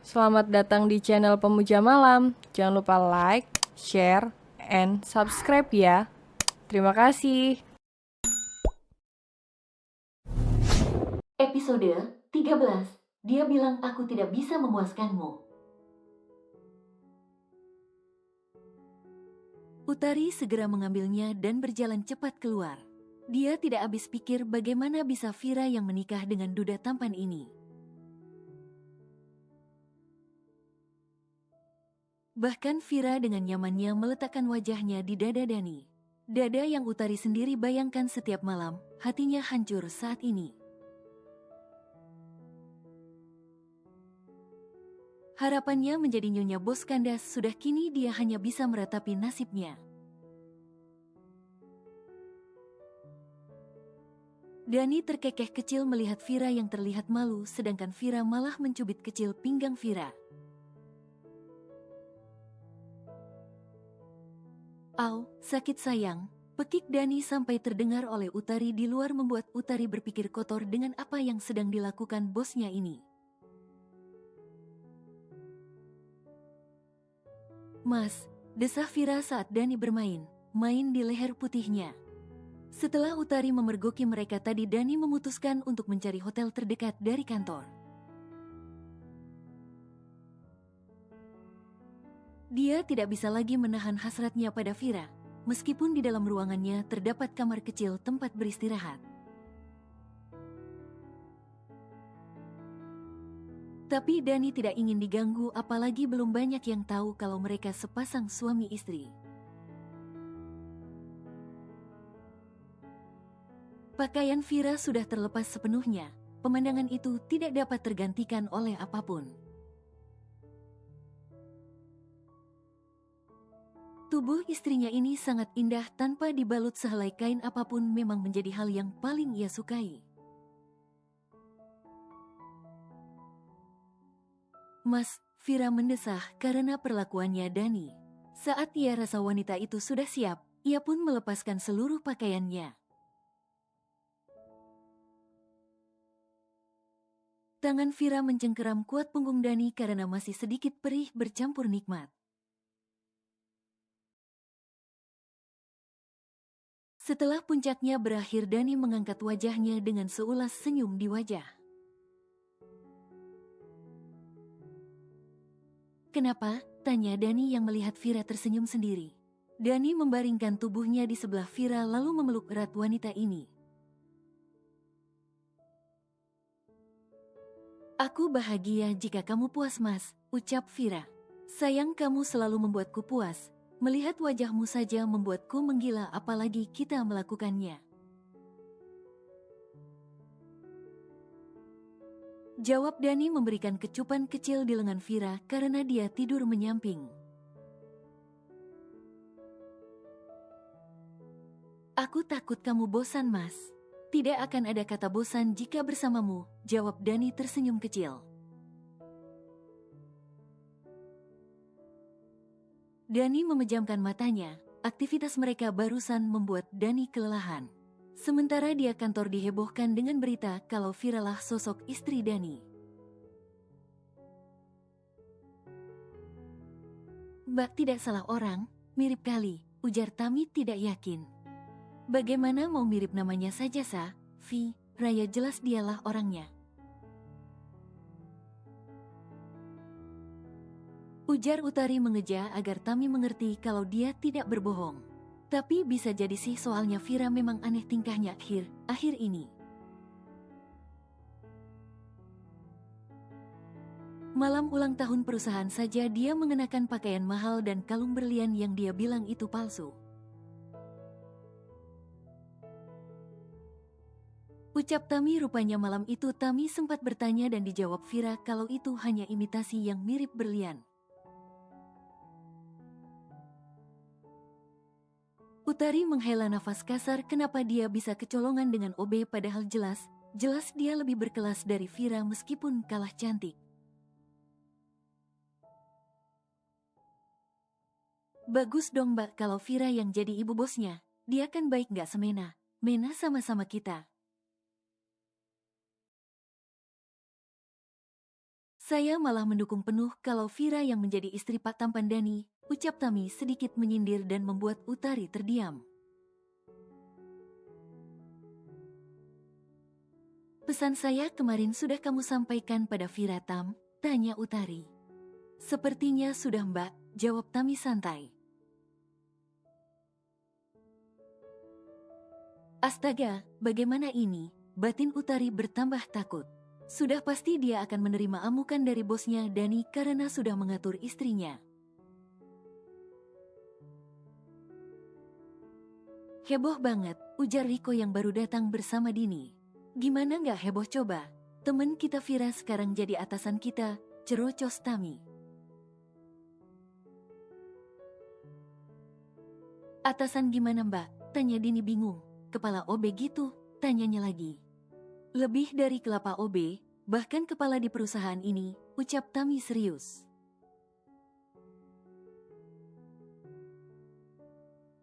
Selamat datang di channel Pemuja Malam. Jangan lupa like, share, and subscribe ya. Terima kasih. Episode 13. Dia bilang aku tidak bisa memuaskanmu. Utari segera mengambilnya dan berjalan cepat keluar. Dia tidak habis pikir bagaimana bisa Vira yang menikah dengan duda tampan ini. Bahkan Vira dengan nyamannya meletakkan wajahnya di dada Dani. Dada yang Utari sendiri bayangkan setiap malam, hatinya hancur saat ini. Harapannya menjadi nyonya bos kandas sudah kini dia hanya bisa meratapi nasibnya. Dani terkekeh kecil melihat Vira yang terlihat malu sedangkan Vira malah mencubit kecil pinggang Vira. Au, sakit sayang, pekik Dani sampai terdengar oleh Utari di luar membuat Utari berpikir kotor dengan apa yang sedang dilakukan bosnya ini. Mas, desah Vira saat Dani bermain, main di leher putihnya. Setelah Utari memergoki mereka tadi, Dani memutuskan untuk mencari hotel terdekat dari kantor. Dia tidak bisa lagi menahan hasratnya pada Vira, meskipun di dalam ruangannya terdapat kamar kecil tempat beristirahat. Tapi Dani tidak ingin diganggu, apalagi belum banyak yang tahu kalau mereka sepasang suami istri. Pakaian Vira sudah terlepas sepenuhnya, pemandangan itu tidak dapat tergantikan oleh apapun. Tubuh istrinya ini sangat indah tanpa dibalut sehelai kain apapun memang menjadi hal yang paling ia sukai. Mas, Vira mendesah karena perlakuannya Dani. Saat ia rasa wanita itu sudah siap, ia pun melepaskan seluruh pakaiannya. Tangan Vira mencengkeram kuat punggung Dani karena masih sedikit perih bercampur nikmat. Setelah puncaknya berakhir, Dani mengangkat wajahnya dengan seulas senyum di wajah. Kenapa? Tanya Dani yang melihat Vira tersenyum sendiri. Dani membaringkan tubuhnya di sebelah Vira lalu memeluk erat wanita ini. Aku bahagia jika kamu puas, Mas, ucap Vira. Sayang, kamu selalu membuatku puas. Melihat wajahmu saja membuatku menggila, apalagi kita melakukannya. Jawab Dani memberikan kecupan kecil di lengan Vira karena dia tidur menyamping. Aku takut kamu bosan, Mas. Tidak akan ada kata bosan jika bersamamu, jawab Dani tersenyum kecil. Dani memejamkan matanya, aktivitas mereka barusan membuat Dani kelelahan. Sementara dia kantor dihebohkan dengan berita kalau Vira lah sosok istri Dani. Mbak tidak salah orang, mirip kali, ujar Tami tidak yakin. Bagaimana mau mirip, namanya saja Vi, Raya jelas dialah orangnya. Ujar Utari mengeja agar Tami mengerti kalau dia tidak berbohong. Tapi bisa jadi sih, soalnya Vira memang aneh tingkahnya akhir ini. Malam ulang tahun perusahaan saja dia mengenakan pakaian mahal dan kalung berlian yang dia bilang itu palsu. Ucap Tami, rupanya malam itu Tami sempat bertanya dan dijawab Vira kalau itu hanya imitasi yang mirip berlian. Utari menghela nafas kasar, kenapa dia bisa kecolongan dengan OB padahal jelas dia lebih berkelas dari Vira meskipun kalah cantik. Bagus dong Mbak kalau Vira yang jadi ibu bosnya, dia kan baik gak semena, Mena sama-sama kita. Saya malah mendukung penuh kalau Vira yang menjadi istri Pak Tampan Dani, ucap Tami sedikit menyindir dan membuat Utari terdiam. Pesan saya kemarin sudah kamu sampaikan pada Vira, Tam? Tanya Utari. Sepertinya sudah, Mbak, jawab Tami santai. Astaga, bagaimana ini? Batin Utari bertambah takut. Sudah pasti dia akan menerima amukan dari bosnya Dani karena sudah mengatur istrinya. Heboh banget, ujar Riko yang baru datang bersama Dini. Gimana nggak heboh coba? Temen kita Vira sekarang jadi atasan kita, cerocos Tami. Atasan gimana, Mbak? Tanya Dini bingung. Kepala OB gitu, tanyanya lagi. Lebih dari kelapa OB, bahkan kepala di perusahaan ini, ucap Tami serius.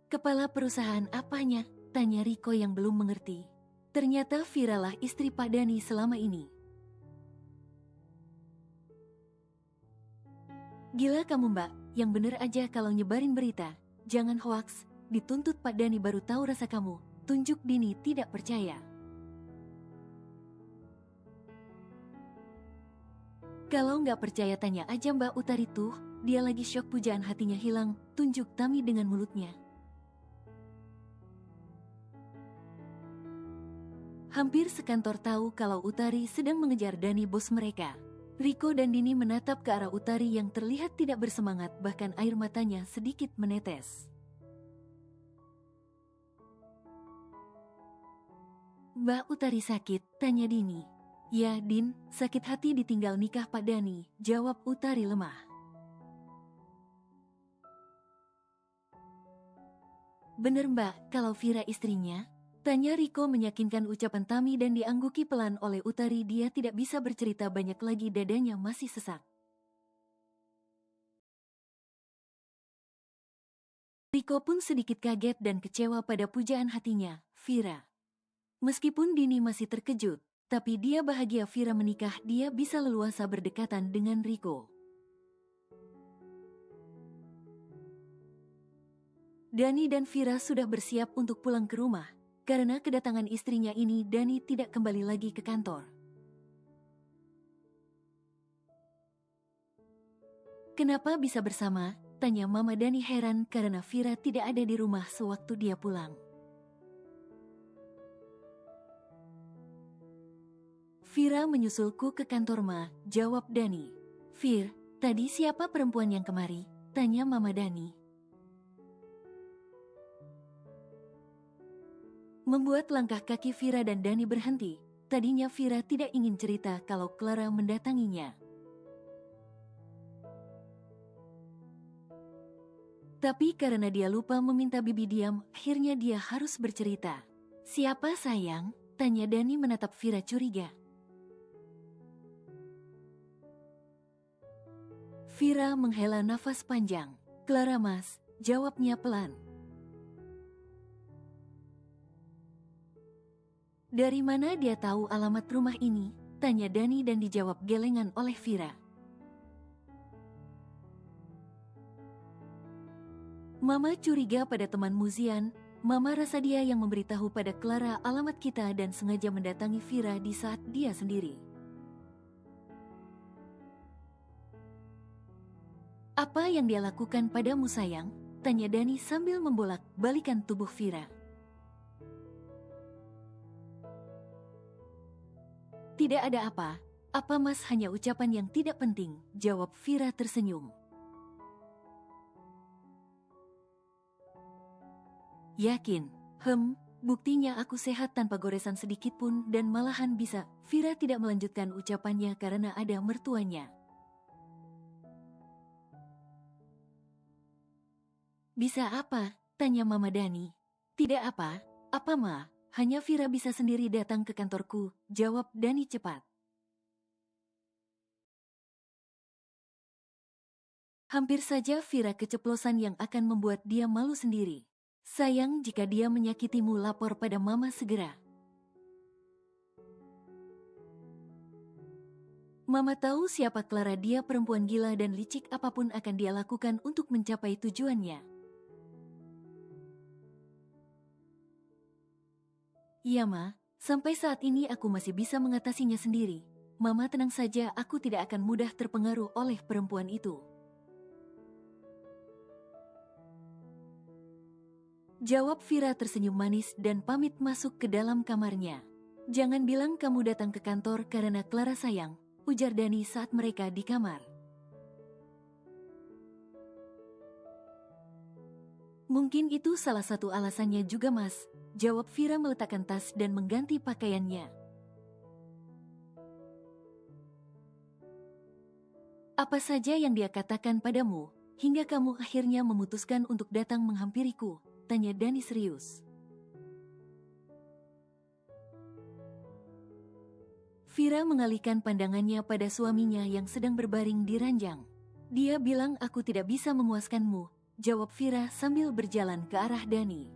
Kepala perusahaan apanya? Tanya Riko yang belum mengerti. Ternyata Vira lah istri Pak Dani selama ini. Gila kamu, Mbak, yang bener aja kalau nyebarin berita. Jangan hoaks, dituntut Pak Dani baru tahu rasa kamu. Tunjuk Dini tidak percaya. Kalau nggak percaya tanya aja Mbak Utari tuh, dia lagi syok pujaan hatinya hilang, tunjuk Tami dengan mulutnya. Hampir sekantor tahu kalau Utari sedang mengejar Dani bos mereka. Riko dan Dini menatap ke arah Utari yang terlihat tidak bersemangat, bahkan air matanya sedikit menetes. Mbak Utari sakit, tanya Dini. Ya, Din, sakit hati ditinggal nikah Pak Dani, jawab Utari lemah. Bener Mbak, kalau Vira istrinya? Tanya Riko meyakinkan ucapan Tami dan diangguki pelan oleh Utari. Dia tidak bisa bercerita banyak lagi, dadanya masih sesak. Riko pun sedikit kaget dan kecewa pada pujaan hatinya, Vira. Meskipun Dini masih terkejut, tapi dia bahagia Vira menikah, dia bisa leluasa berdekatan dengan Riko. Dani dan Vira sudah bersiap untuk pulang ke rumah. Karena kedatangan istrinya ini, Dani tidak kembali lagi ke kantor. Kenapa bisa bersama? Tanya Mama Dani heran karena Vira tidak ada di rumah sewaktu dia pulang. Vira menyusulku ke kantor Ma, jawab Dani. Vir, tadi siapa perempuan yang kemari? Tanya Mama Dani. Membuat langkah kaki Vira dan Dani berhenti. Tadinya Vira tidak ingin cerita kalau Clara mendatanginya. Tapi karena dia lupa meminta Bibi diam, akhirnya dia harus bercerita. Siapa sayang? Tanya Dani menatap Vira curiga. Vira menghela nafas panjang. Clara Mas, jawabnya pelan. Dari mana dia tahu alamat rumah ini? Tanya Dani dan dijawab gelengan oleh Vira. Mama curiga pada teman Muzian. Mama rasa dia yang memberitahu pada Clara alamat kita dan sengaja mendatangi Vira di saat dia sendiri. Apa yang dia lakukan padamu sayang? Tanya Dani sambil membolak-balikan tubuh Vira. Tidak ada apa Mas, hanya ucapan yang tidak penting, jawab Vira tersenyum. Yakin? Buktinya aku sehat tanpa goresan sedikit pun dan malahan bisa. Vira tidak melanjutkan ucapannya karena ada mertuanya. Bisa apa? Tanya Mama Dani. Tidak apa Ma? Hanya Vira bisa sendiri datang ke kantorku, jawab Dani cepat. Hampir saja Vira keceplosan yang akan membuat dia malu sendiri. Sayang, jika dia menyakitimu lapor pada Mama segera. Mama tahu siapa Clara, dia perempuan gila dan licik, apapun akan dia lakukan untuk mencapai tujuannya. Iya, Ma. Sampai saat ini aku masih bisa mengatasinya sendiri. Mama tenang saja, aku tidak akan mudah terpengaruh oleh perempuan itu. Jawab Vira tersenyum manis dan pamit masuk ke dalam kamarnya. Jangan bilang kamu datang ke kantor karena Clara sayang, ujar Dani saat mereka di kamar. Mungkin itu salah satu alasannya juga, Mas. Jawab Vira meletakkan tas dan mengganti pakaiannya. Apa saja yang dia katakan padamu, hingga kamu akhirnya memutuskan untuk datang menghampiriku? Tanya Dani serius. Vira mengalihkan pandangannya pada suaminya yang sedang berbaring di ranjang. Dia bilang, aku tidak bisa memuaskanmu, jawab Vira sambil berjalan ke arah Dani.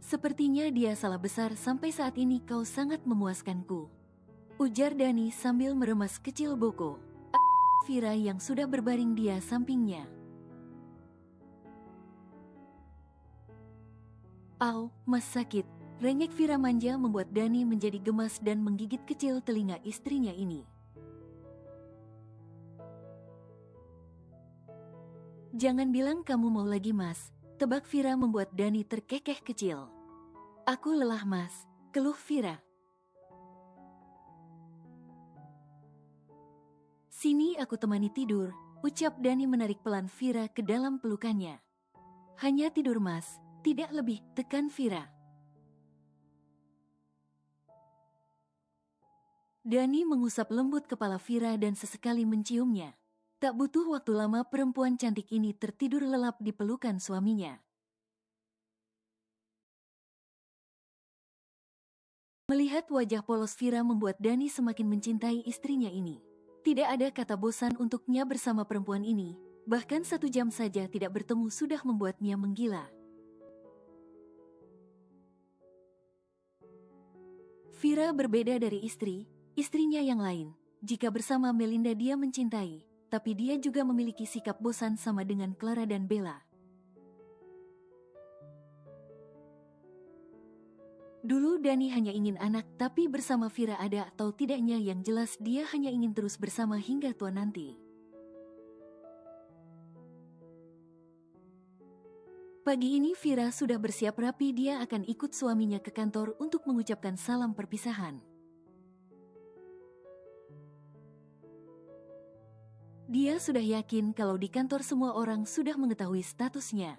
Sepertinya dia salah besar, sampai saat ini kau sangat memuaskanku, ujar Dani sambil meremas kecil boko Vira yang sudah berbaring dia sampingnya. Au, mas sakit. Rengek Vira manja membuat Dani menjadi gemas dan menggigit kecil telinga istrinya ini. Jangan bilang kamu mau lagi, mas. Tebak Vira membuat Dani terkekeh kecil. Aku lelah, mas, keluh Vira. Sini aku temani tidur, ucap Dani menarik pelan Vira ke dalam pelukannya. Hanya tidur, mas, tidak lebih, tekan Vira. Dani mengusap lembut kepala Vira dan sesekali menciumnya. Tak butuh waktu lama perempuan cantik ini tertidur lelap di pelukan suaminya. Melihat wajah polos Vira membuat Dani semakin mencintai istrinya ini. Tidak ada kata bosan untuknya bersama perempuan ini, bahkan 1 jam saja tidak bertemu sudah membuatnya menggila. Vira berbeda dari istrinya yang lain. Jika bersama Melinda dia mencintai, tapi dia juga memiliki sikap bosan sama dengan Clara dan Bella. Dulu Dani hanya ingin anak, tapi bersama Vira ada atau tidaknya yang jelas dia hanya ingin terus bersama hingga tua nanti. Pagi ini Vira sudah bersiap rapi, dia akan ikut suaminya ke kantor untuk mengucapkan salam perpisahan. Dia sudah yakin kalau di kantor semua orang sudah mengetahui statusnya.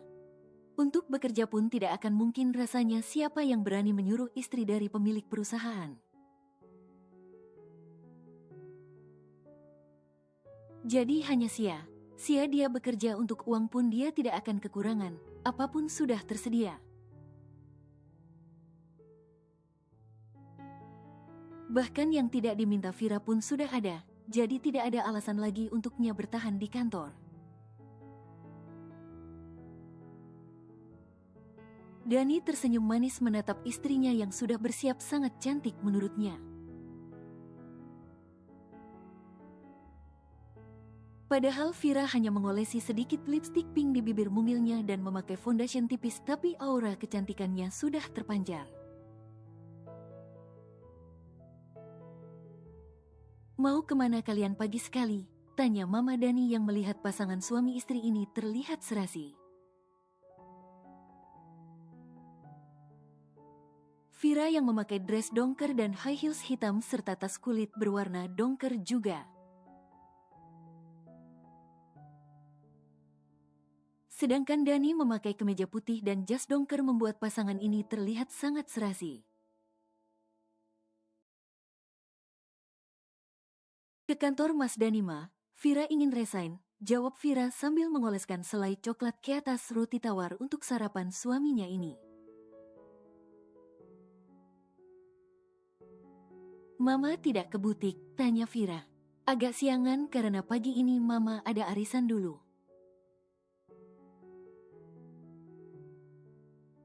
Untuk bekerja pun tidak akan mungkin, rasanya siapa yang berani menyuruh istri dari pemilik perusahaan. Jadi hanya sia dia bekerja untuk uang pun dia tidak akan kekurangan, apapun sudah tersedia. Bahkan yang tidak diminta Vira pun sudah ada, jadi tidak ada alasan lagi untuknya bertahan di kantor. Dani tersenyum manis menatap istrinya yang sudah bersiap sangat cantik menurutnya. Padahal Vira hanya mengolesi sedikit lipstik pink di bibir mungilnya dan memakai foundation tipis, tapi aura kecantikannya sudah terpancar. Mau kemana kalian pagi sekali? Tanya Mama Dani yang melihat pasangan suami istri ini terlihat serasi. Vira yang memakai dress dongker dan high heels hitam serta tas kulit berwarna dongker juga. Sedangkan Dani memakai kemeja putih dan jas dongker membuat pasangan ini terlihat sangat serasi. Ke kantor Mas Dani, Ma. Vira ingin resign, jawab Vira sambil mengoleskan selai coklat ke atas roti tawar untuk sarapan suaminya ini. Mama tidak ke butik, tanya Vira. Agak siangan karena pagi ini Mama ada arisan dulu.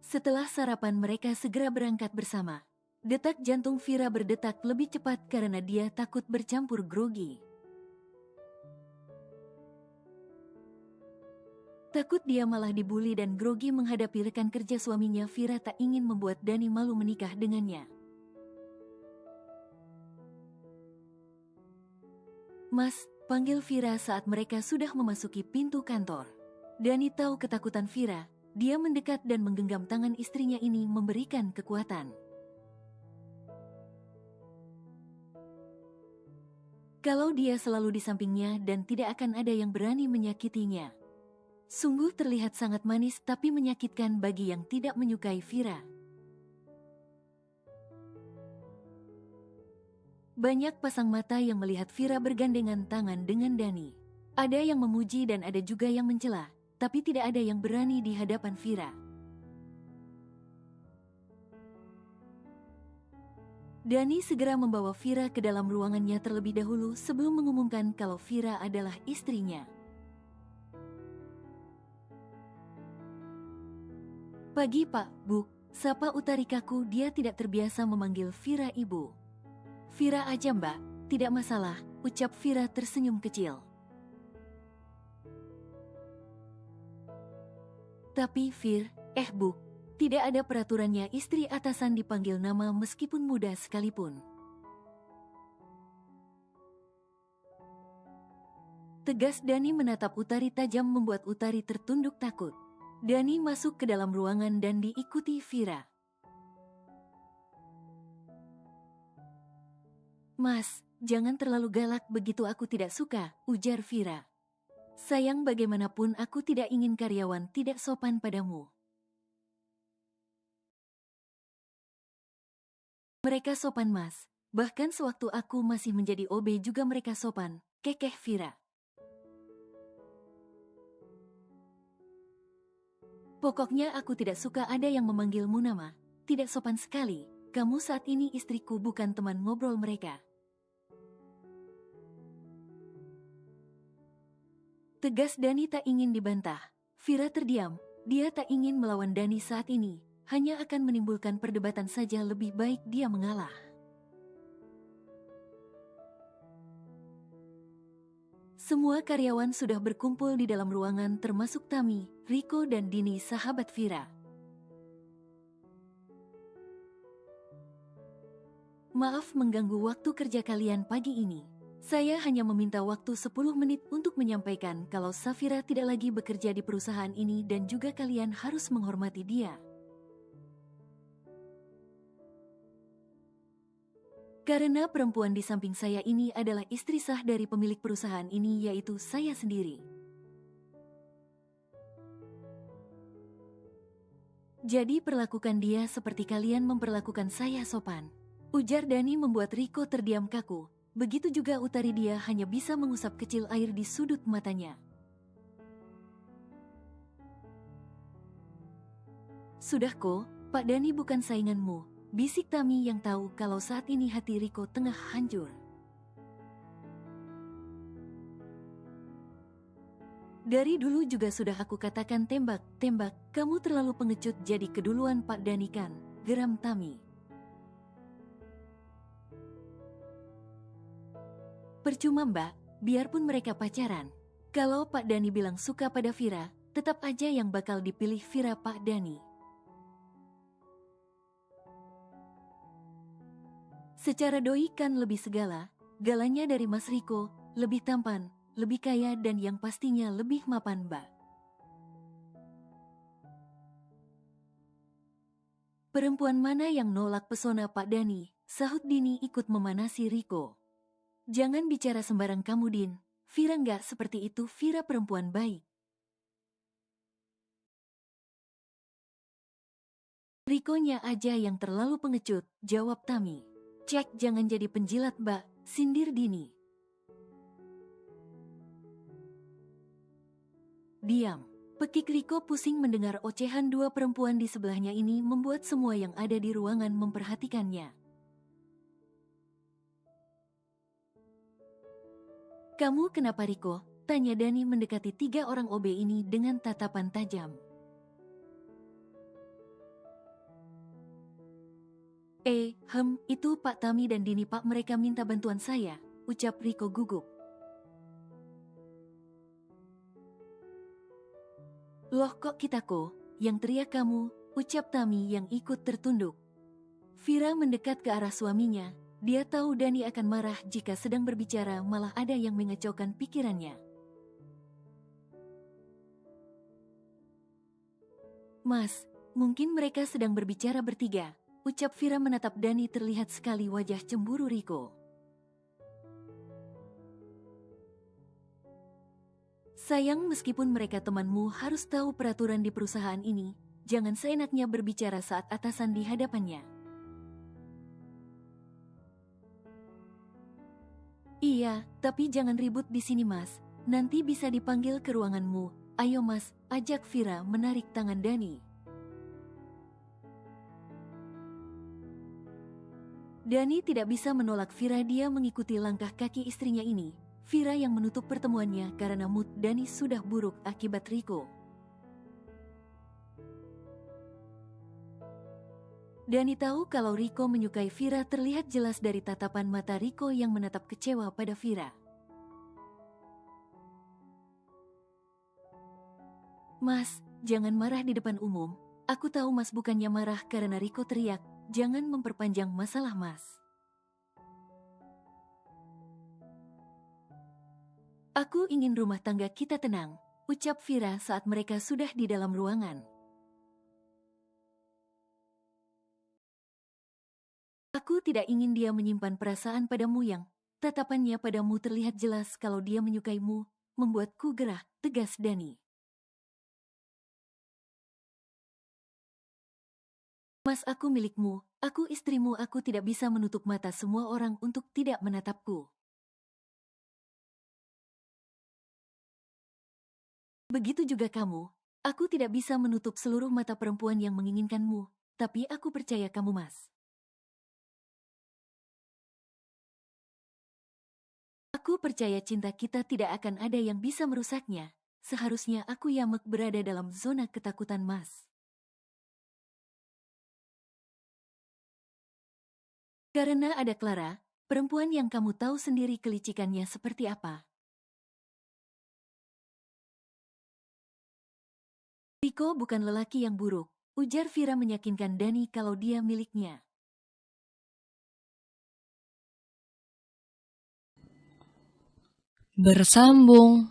Setelah sarapan mereka segera berangkat bersama. Detak jantung Vira berdetak lebih cepat karena dia takut bercampur grogi. Takut dia malah dibully dan grogi menghadapi rekan kerja suaminya, Vira tak ingin membuat Dani malu menikah dengannya. "Mas," panggil Vira saat mereka sudah memasuki pintu kantor. Dani tahu ketakutan Vira, dia mendekat dan menggenggam tangan istrinya ini memberikan kekuatan. Kalau dia selalu di sampingnya dan tidak akan ada yang berani menyakitinya. Sungguh terlihat sangat manis tapi menyakitkan bagi yang tidak menyukai Vira. Banyak pasang mata yang melihat Vira bergandengan tangan dengan Dani. Ada yang memuji dan ada juga yang mencela, tapi tidak ada yang berani di hadapan Vira. Dani segera membawa Vira ke dalam ruangannya terlebih dahulu sebelum mengumumkan kalau Vira adalah istrinya. "Pagi Pak, Bu," sapa Utarikaku, dia tidak terbiasa memanggil Vira ibu. "Vira aja Mbak, tidak masalah," ucap Vira tersenyum kecil. "Tapi Vir, Bu, tidak ada peraturannya istri atasan dipanggil nama meskipun muda sekalipun." Tegas Dani menatap Utari tajam membuat Utari tertunduk takut. Dani masuk ke dalam ruangan dan diikuti Vira. "Mas, jangan terlalu galak begitu, aku tidak suka," ujar Vira. "Sayang, bagaimanapun aku tidak ingin karyawan tidak sopan padamu." "Mereka sopan Mas, bahkan sewaktu aku masih menjadi OB juga mereka sopan," kekeh Vira. "Pokoknya aku tidak suka ada yang memanggilmu nama, tidak sopan sekali. Kamu saat ini istriku bukan teman ngobrol mereka." Tegas Dani tak ingin dibantah. Vira terdiam, dia tak ingin melawan Dani saat ini, hanya akan menimbulkan perdebatan saja, lebih baik dia mengalah. Semua karyawan sudah berkumpul di dalam ruangan termasuk Tami, Riko dan Dini sahabat Vira. "Maaf mengganggu waktu kerja kalian pagi ini. Saya hanya meminta waktu 10 menit untuk menyampaikan kalau Safira tidak lagi bekerja di perusahaan ini dan juga kalian harus menghormati dia. Karena perempuan di samping saya ini adalah istri sah dari pemilik perusahaan ini, yaitu saya sendiri. Jadi perlakukan dia seperti kalian memperlakukan saya sopan," ujar Dani membuat Riko terdiam kaku. Begitu juga Utari, dia hanya bisa mengusap kecil air di sudut matanya. "Sudah kok, Pak Dani bukan sainganmu," bisik Tami yang tahu kalau saat ini hati Riko tengah hancur. "Dari dulu juga sudah aku katakan tembak, tembak, kamu terlalu pengecut jadi keduluan Pak Dani kan," geram Tami. "Percuma Mbak, biarpun mereka pacaran. Kalau Pak Dani bilang suka pada Vira, tetap aja yang bakal dipilih Vira Pak Dani." Secara doi kan lebih segala, galanya dari Mas Riko, lebih tampan, lebih kaya dan yang pastinya lebih mapan Mbak. "Perempuan mana yang nolak pesona Pak Dani?" sahut Dini ikut memanasi Riko. "Jangan bicara sembarang kamu Din, Vira nggak seperti itu, Vira perempuan baik." "Rikonya aja yang terlalu pengecut," jawab Tami. "Cek, jangan jadi penjilat Mbak," sindir Dini. "Diam." Pekik Riko pusing mendengar ocehan dua perempuan di sebelahnya ini membuat semua yang ada di ruangan memperhatikannya. "Kamu kenapa Riko?" tanya Dani mendekati 3 orang OB ini dengan tatapan tajam. Itu Pak Tami dan Dini Pak, mereka minta bantuan saya, ucap Riko gugup. Loh kok kitako, yang teriak kamu, ucap Tami yang ikut tertunduk. Vira mendekat ke arah suaminya, dia tahu Dani akan marah jika sedang berbicara malah ada yang mengacaukan pikirannya. Mas, mungkin mereka sedang berbicara bertiga, ucap Vira menatap Dani, terlihat sekali wajah cemburu Riko. Sayang, meskipun mereka temanmu harus tahu peraturan di perusahaan ini, jangan seenaknya berbicara saat atasan di hadapannya. Iya, tapi jangan ribut di sini Mas, nanti bisa dipanggil ke ruanganmu. Ayo Mas, ajak Vira menarik tangan Dani. Dani tidak bisa menolak Vira, dia mengikuti langkah kaki istrinya ini. Vira yang menutup pertemuannya karena mood Dani sudah buruk akibat Riko. Dani tahu kalau Riko menyukai Vira, terlihat jelas dari tatapan mata Riko yang menatap kecewa pada Vira. Mas, jangan marah di depan umum. Aku tahu Mas bukannya marah karena Riko teriak. Jangan memperpanjang masalah Mas. Aku ingin rumah tangga kita tenang, ucap Vira saat mereka sudah di dalam ruangan. Aku tidak ingin dia menyimpan perasaan padamu, yang tatapannya padamu terlihat jelas kalau dia menyukaimu, membuatku gerah, tegas Dani. Mas, aku milikmu, aku istrimu, aku tidak bisa menutup mata semua orang untuk tidak menatapku. Begitu juga kamu, aku tidak bisa menutup seluruh mata perempuan yang menginginkanmu, tapi aku percaya kamu Mas. Aku percaya cinta kita tidak akan ada yang bisa merusaknya. Seharusnya aku Yamek berada dalam zona ketakutan Mas. Karena ada Clara, perempuan yang kamu tahu sendiri kelicikannya seperti apa. Riko bukan lelaki yang buruk, ujar Vira meyakinkan Dani kalau dia miliknya. Bersambung.